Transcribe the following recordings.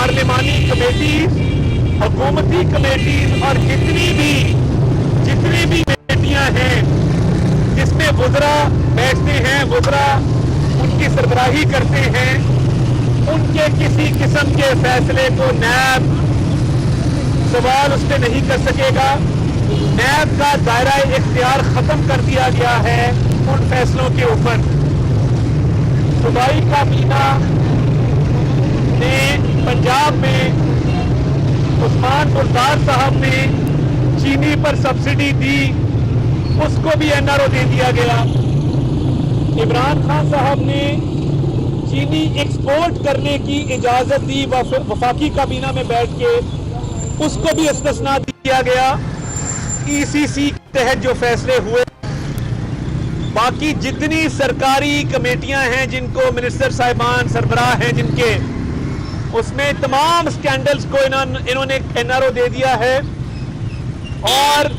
पार्लिमानी committees, हुकूमती committees और जितनी भी कमेटियां हैं जिसमें वज़रा बैठते हैं, वज़रा उनकी सरबराही करते हैं, उनके किसी किस्म के फैसले को नैब सवाल उस पर नहीं कर सकेगा। नैब का दायरा इख्तियार खत्म कर दिया गया है उन फैसलों के ऊपर। सूबाई काबीना ने पंजाब में उस्मान बुरदार साहब ने चीनी पर सब्सिडी दी, उसको भी एनआरओ दे दिया गया। इमरान खान साहब ने चीनी एक्सपोर्ट करने की इजाजत दी वफाकी काबीना में बैठ के, उसको भी इस्तिस्ना दिया गया। ईसीसी के तहत जो फैसले हुए, बाकी जितनी सरकारी कमेटियां हैं जिनको मिनिस्टर साहिबान सरबराह हैं जिनके, उसमें तमाम स्कैंडल्स को इन्होंने एनआरओ दे दिया है। और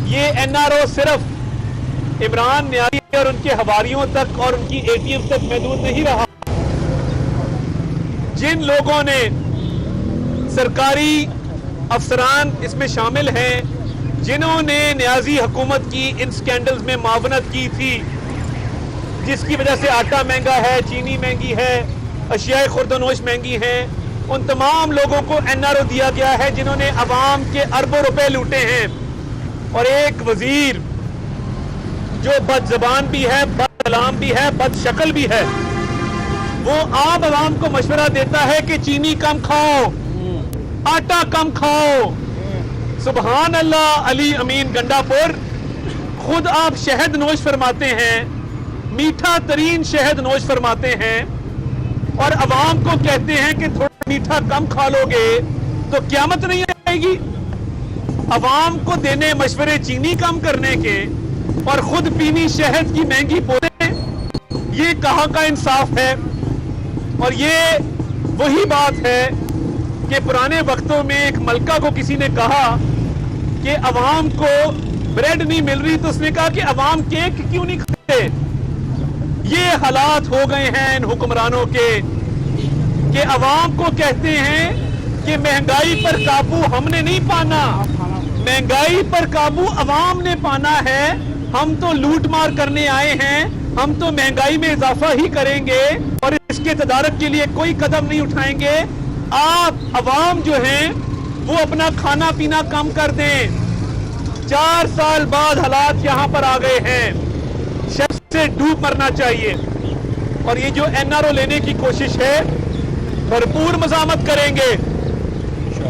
ये एनआरओ सिर्फ इमरान न्यारी और उनके हवारियों तक और उनकी एटीएम तक महदूद नहीं रहा। जिन लोगों ने, सरकारी अफसरान इसमें शामिल हैं, जिन्होंने न्याजी हुकूमत की इन स्कैंडल्स में मावनत की थी, जिसकी वजह से आटा महंगा है, चीनी महंगी है, अशियाए खुर्दनोश महंगी हैं, उन तमाम लोगों को एनआरओ दिया गया है जिन्होंने अवाम के अरबों रुपए लूटे हैं। और एक वजीर जो बदज़बान भी है, बदकलाम भी है, बदशक्ल भी है, वो आम अवाम को मशवरा देता है कि चीनी कम खाओ, आटा कम खाओ। सुबहान अल्लाह। अली अमीन गंडापुर, खुद आप शहद नोश फरमाते हैं, मीठा तरीन शहद नोश फरमाते हैं, और अवाम को कहते हैं कि थोड़ा मीठा कम खा लोगे तो क़यामत नहीं आएगी। अवाम को देने मशवरे चीनी कम करने के और खुद पीनी शहद की महंगी बोतलें, ये कहाँ का इंसाफ है। और ये वही बात है कि पुराने वक्तों में एक मलका को किसी ने कहा कि अवाम को ब्रेड नहीं मिल रही, तो उसने कहा कि अवाम केक क्यों नहीं खाते। ये हालात हो गए हैं इन हुक्मरानों के कि अवाम को कहते हैं कि महंगाई पर काबू हमने नहीं पाना, महंगाई पर काबू अवाम ने पाना है, हम तो लूट मार करने आए हैं, हम तो महंगाई में इजाफा ही करेंगे और इसके तदारक के लिए कोई कदम नहीं उठाएंगे। आप अवाम जो हैं वो अपना खाना पीना कम कर दें। 4 साल बाद हालात यहाँ पर आ गए हैं, शर्म से डूब मरना चाहिए। और ये जो एनआरओ लेने की कोशिश है, भरपूर मज़ामत करेंगे।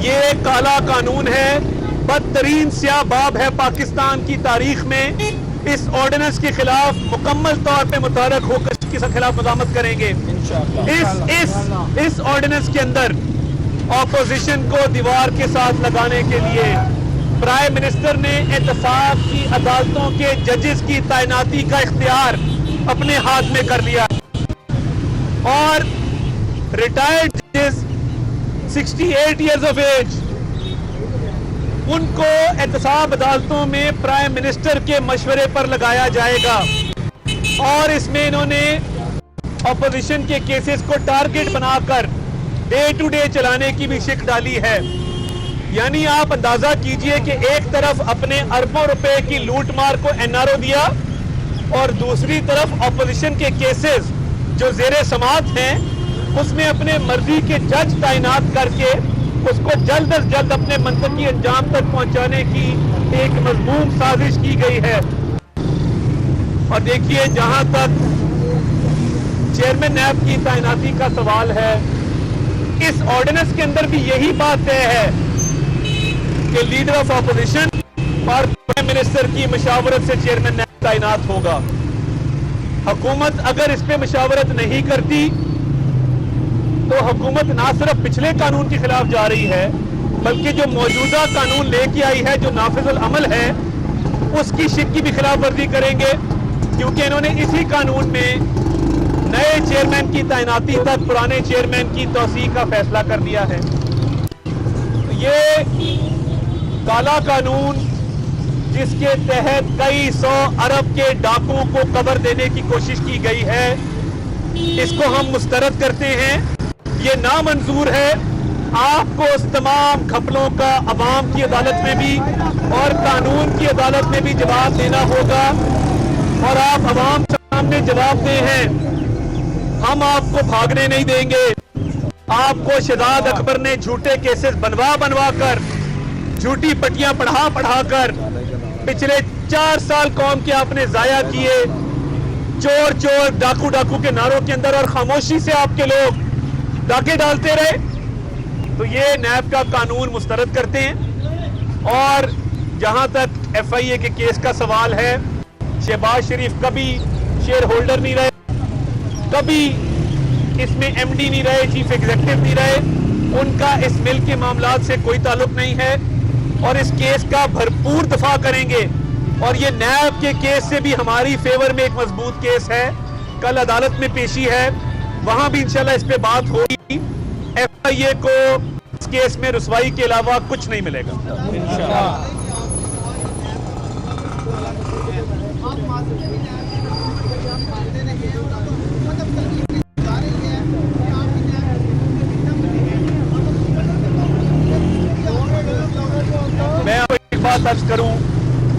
ये काला कानून है, बदतरीन स्याह बाब है पाकिस्तान की तारीख में। इस ऑर्डिनेंस के खिलाफ मुकम्मल तौर पे मुतहरक होकर इसके खिलाफ मज़ामत करेंगे। इस ऑर्डिनेंस के अंदर ऑपोजिशन को दीवार के साथ लगाने के लिए प्राइम मिनिस्टर ने एहतसाब की अदालतों के जजेस की तैनाती का इख्तियार अपने हाथ में कर लिया। और रिटायर्ड जजेस 68 इयर्स ऑफ एज, उनको एहतसाब अदालतों में प्राइम मिनिस्टर के मशवरे पर लगाया जाएगा। और इसमें इन्होंने ऑपोजिशन के केसेस को टारगेट बनाकर डे टू डे चलाने की भी शिक डाली है। यानी आप अंदाजा कीजिए कि एक तरफ अपने अरबों रुपए की लूट मार को एनआरओ दिया और दूसरी तरफ ऑपोजिशन के केसेस जो जेरे समाअत हैं उसमें अपने मर्जी के जज तैनात करके उसको जल्द अज जल्द अपने मंतकी अंजाम तक पहुंचाने की एक मजमूम साजिश की गई है। और देखिए, जहां तक चेयरमैन नैब की तैनाती का सवाल है, इस ऑर्डिनेंस के अंदर भी यही बात तय है कि लीडर ऑफ ऑपोजिशन और प्राइम मिनिस्टर की मशावरत से चेयरमैन नैब तैनात होगा। हुकूमत अगर इस पे मशावरत नहीं करती तो हुकूमत ना सिर्फ पिछले कानून के खिलाफ जा रही है, बल्कि जो मौजूदा कानून लेके आई है, जो नाफिजुल अमल है, उसकी शिक की भी खिलाफ वर्जी करेंगे। क्योंकि इन्होंने इसी कानून में नए चेयरमैन की तैनाती तक पुराने चेयरमैन की तौसीह का फैसला कर दिया है। ये काला कानून जिसके तहत कई 100 अरब के डाकू को कवर देने की कोशिश की गई है, इसको हम मुस्तरद करते हैं। ये नामंजूर है آپ کو اس تمام گھپلوں کا عوام کی عدالت میں بھی اور قانون کی عدالت میں بھی جواب دینا ہوگا، اور آپ عوام سامنے جواب دے ہیں. ہم آپ کو بھاگنے نہیں دیں گے. آپ کو شہزاد اکبر نے جھوٹے کیسز بنوا کر، جھوٹی پٹیاں پڑھا کر پچھلے 4 سال قوم کے آپ نے ضائع کیے. چور ڈاکو کے نعروں کے اندر، اور خاموشی سے آپ کے لوگ ڈاکے ڈالتے رہے. تو یہ نیب کا قانون مسترد کرتے ہیں. اور جہاں تک ایف آئی اے کے کیس کا سوال ہے، شہباز شریف کبھی شیئر ہولڈر نہیں رہے، کبھی اس میں ایم ڈی نہیں رہے، چیف ایگزیکٹو نہیں رہے. ان کا اس ملک کے معاملات سے کوئی تعلق نہیں ہے، اور اس کیس کا بھرپور دفاع کریں گے. اور یہ نیب کے کیس سے بھی ہماری فیور میں ایک مضبوط کیس ہے. کل عدالت میں پیشی ہے، وہاں بھی انشاءاللہ اس پہ بات ہوگی. ایف آئی اے کو اس کیس میں رسوائی کے علاوہ کچھ نہیں ملے گا. میں آپ کو ایک بات عرض کروں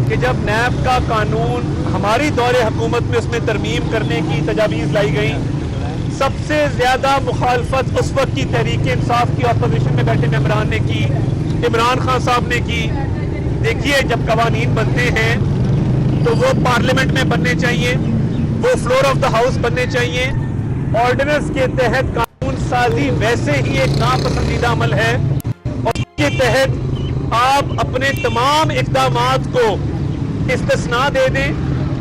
کہ جب نیب کا قانون ہماری دور حکومت میں اس میں ترمیم کرنے کی تجاویز لائی گئی، سب سے زیادہ مخالفت اس وقت کی تحریک انصاف کی اپوزیشن میں بیٹھے ممبران نے کی، عمران خان صاحب نے کی. دیکھیے، جب قوانین بنتے ہیں تو وہ پارلیمنٹ میں بننے چاہیے، وہ فلور آف دا ہاؤس بننے چاہیے. آرڈیننس کے تحت قانون سازی ویسے ہی ایک ناپسندیدہ عمل ہے، اور اس کے تحت آپ اپنے تمام اقدامات کو استثناء دے دیں،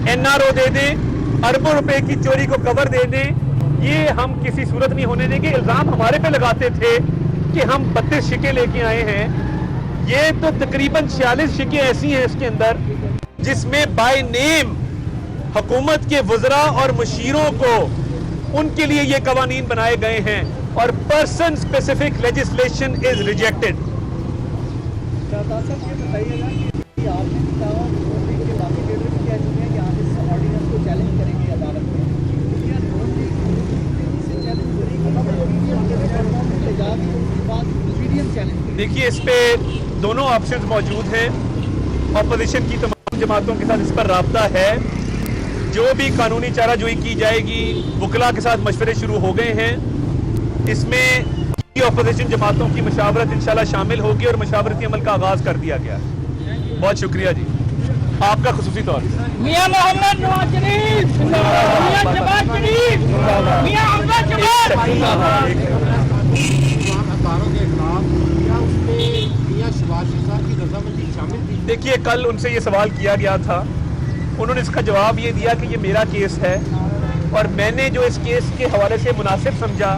این آر او دے دیں، اربوں روپے کی چوری کو کور دے دیں. یہ ہم کسی صورت نہیں ہونے دیں گے. الزام ہمارے پہ لگاتے تھے کہ ہم 32 شکیں لے کے آئے ہیں. یہ تو تقریباً 46 شکیں ایسی ہیں اس کے اندر جس میں بائی نیم حکومت کے وزراء اور مشیروں کو ان کے لیے یہ قوانین بنائے گئے ہیں، اور person specific legislation is rejected. Shahzad صاحب یہ بتائیے گا کہ آپ نے کہا کہ باقی لیڈر بھی کہہ چکے ہیں کہ آپ اس آرڈیننس کو چیلنج کریں گے عدالت میں. کیا نون لیگ سے چیلنج کریں گے؟ دیکھیے، اس پہ دونوں آپشنز موجود ہیں. اپوزیشن کی تمام جماعتوں کے ساتھ اس پر رابطہ ہے. جو بھی قانونی چارہ جوئی کی جائے گی، وکلاء کے ساتھ مشورے شروع ہو گئے ہیں. اس میں اپوزیشن جماعتوں کی مشاورت انشاءاللہ شامل ہوگی، اور مشاورتی عمل کا آغاز کر دیا گیا ہے. بہت شکریہ جی آپ کا خصوصی طور سے. میاں محمد نواز شریف، میاں شہباز شریف، میاں حمزہ جمال. دیکھیے، کل ان سے یہ سوال کیا گیا تھا، انہوں نے اس کا جواب یہ دیا کہ یہ میرا کیس ہے، اور میں نے جو اس کیس کے حوالے سے مناسب سمجھا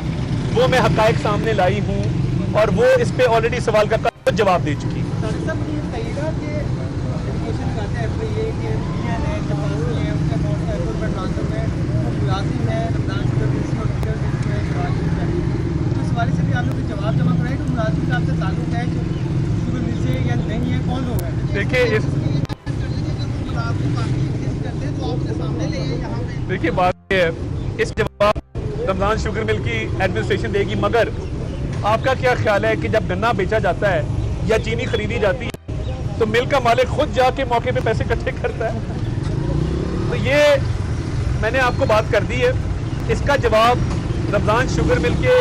وہ میں حقائق سامنے لائی ہوں، اور وہ اس پہ آلریڈی سوال کا جواب دے چکی. دیکھیے بات یہ ہے، اس جواب رمضان شوگر مل کی ایڈمنسٹریشن دے گی. مگر آپ کا کیا خیال ہے کہ جب گنا بیچا جاتا ہے یا چینی خریدی جاتی ہے تو مل کا مالک خود جا کے موقع پہ پیسے اکٹھے کرتا ہے؟ تو یہ میں نے آپ کو بات کر دی ہے. اس کا جواب رمضان شوگر مل کے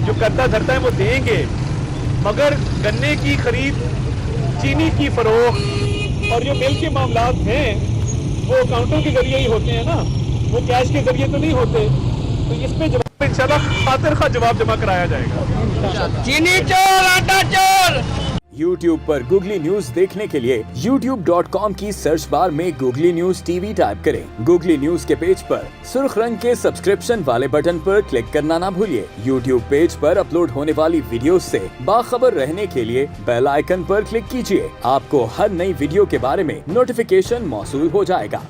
جو کرتا دھرتا ہے وہ دیں گے. مگر گنے کی خرید، چینی کی فروخت اور جو مل کے معاملات ہیں وہ اکاؤنٹوں کے ذریعے ہی ہوتے ہیں نا، وہ کیش کے ذریعے تو نہیں ہوتے. تو اس پہ جواب انشاءاللہ خاطر خواہ جواب جمع کرایا جائے گا. چینی چور، آٹا چور. YouTube پر گوگلی نیوز دیکھنے کے لیے youtube.com کی سرچ بار میں googly news T V type کریں. گوگلی نیوز کے پیج پر سرخ رنگ کے سبسکرپشن والے بٹن پر کلک کرنا نہ بھولیے. YouTube پیج پر اپلوڈ ہونے والی ویڈیوز سے باخبر رہنے کے لیے بیل آئیکن پر کلک کیجیے. آپ کو ہر نئی ویڈیو کے بارے میں نوٹیفیکیشن موصول ہو جائے گا.